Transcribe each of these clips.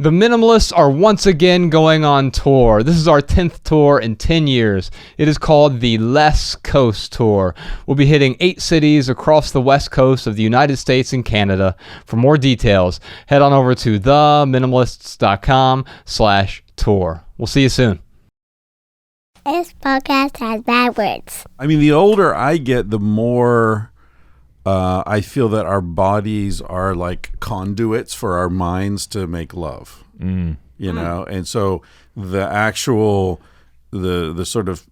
The Minimalists are once again going on tour. This is our 10th tour in 10 years. It is called the Less Coast Tour. We'll be hitting 8 cities across the west coast of the United States and Canada. For more details, head on over to theminimalists.com/tour. We'll see you soon. This podcast has bad words. I mean, the older I get, the more I feel that our bodies are like conduits for our minds to make love. You know, and so the actual the sort of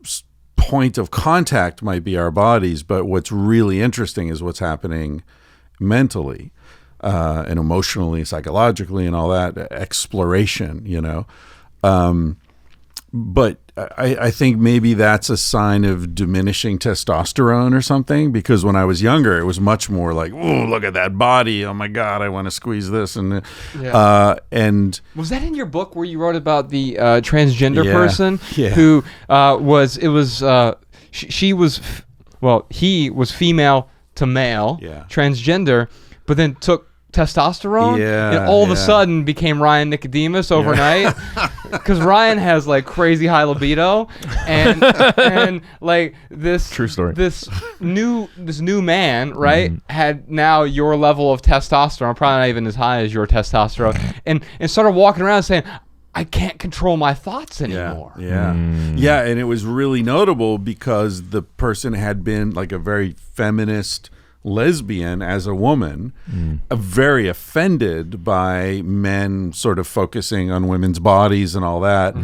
point of contact might be our bodies, but what's really interesting is what's happening mentally and emotionally, psychologically, and all that exploration. You know. But I think maybe that's a sign of diminishing testosterone or something, because when I was younger, it was much more like, oh, look at that body. Oh, my God, I want to squeeze this. And and was that in your book where you wrote about the transgender person Yeah. who he was female to male, transgender, but then took testosterone and all of a sudden became Ryan Nicodemus overnight, because Ryan has like crazy high libido and like this true story. This new man, right, had now your level of testosterone, probably not even as high as your testosterone, and started walking around saying, I can't control my thoughts anymore. Yeah, and it was really notable because the person had been like a very feminist lesbian as a woman, very offended by men sort of focusing on women's bodies and all that.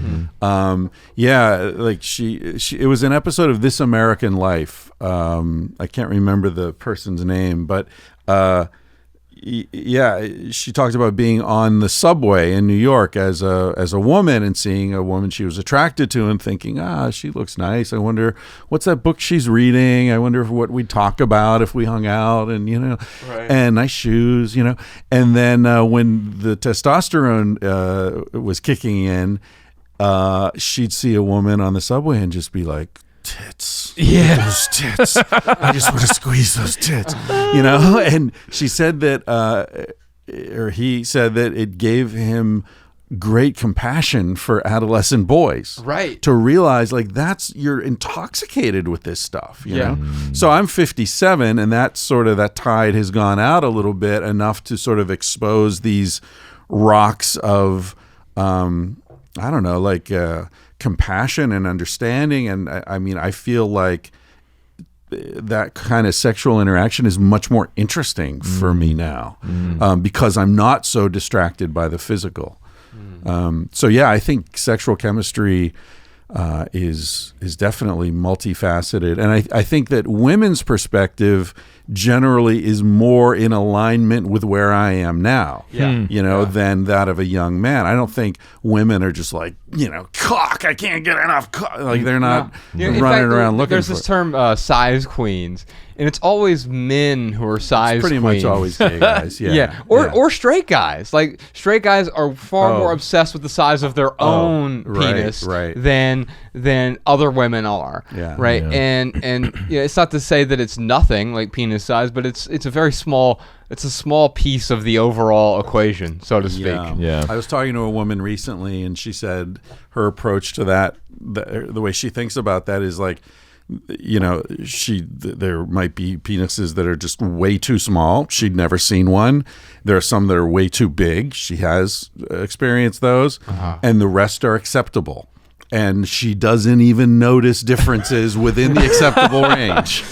Like she it was an episode of This American Life. I can't remember the person's name, but she talked about being on the subway in New York as a woman and seeing a woman she was attracted to and thinking, she looks nice. I wonder what's that book she's reading. I wonder what we'd talk about if we hung out, and and nice shoes, And then when the testosterone was kicking in, she'd see a woman on the subway and just be like, tits. Yeah, those tits. I just want to squeeze those tits, And she said that, or he said that it gave him great compassion for adolescent boys, right? To realize like you're intoxicated with this stuff, you know. So I'm 57, and that tide has gone out a little bit, enough to sort of expose these rocks of, I don't know, like compassion and understanding. And I mean, I feel like that kind of sexual interaction is much more interesting for me now, because I'm not so distracted by the physical. So yeah, I think sexual chemistry is definitely multifaceted, and I think that women's perspective generally is more in alignment with where I am now, than that of a young man. I don't think women are just like, cock, I can't get enough cock. Like they're not running around looking for it. There's this term, size queens, and it's always men who are size queens. Pretty much always gay guys, or straight guys. Like straight guys are far more obsessed with the size of their own penis than other women are, right? And it's not to say that it's nothing like penis size, but it's a very small. It's a small piece of the overall equation, so to speak. Yeah. I was talking to a woman recently, and she said her approach to that, the way she thinks about that is like, there might be penises that are just way too small. She'd never seen one. There are some that are way too big. She has experienced those, and the rest are acceptable. And she doesn't even notice differences within the acceptable range.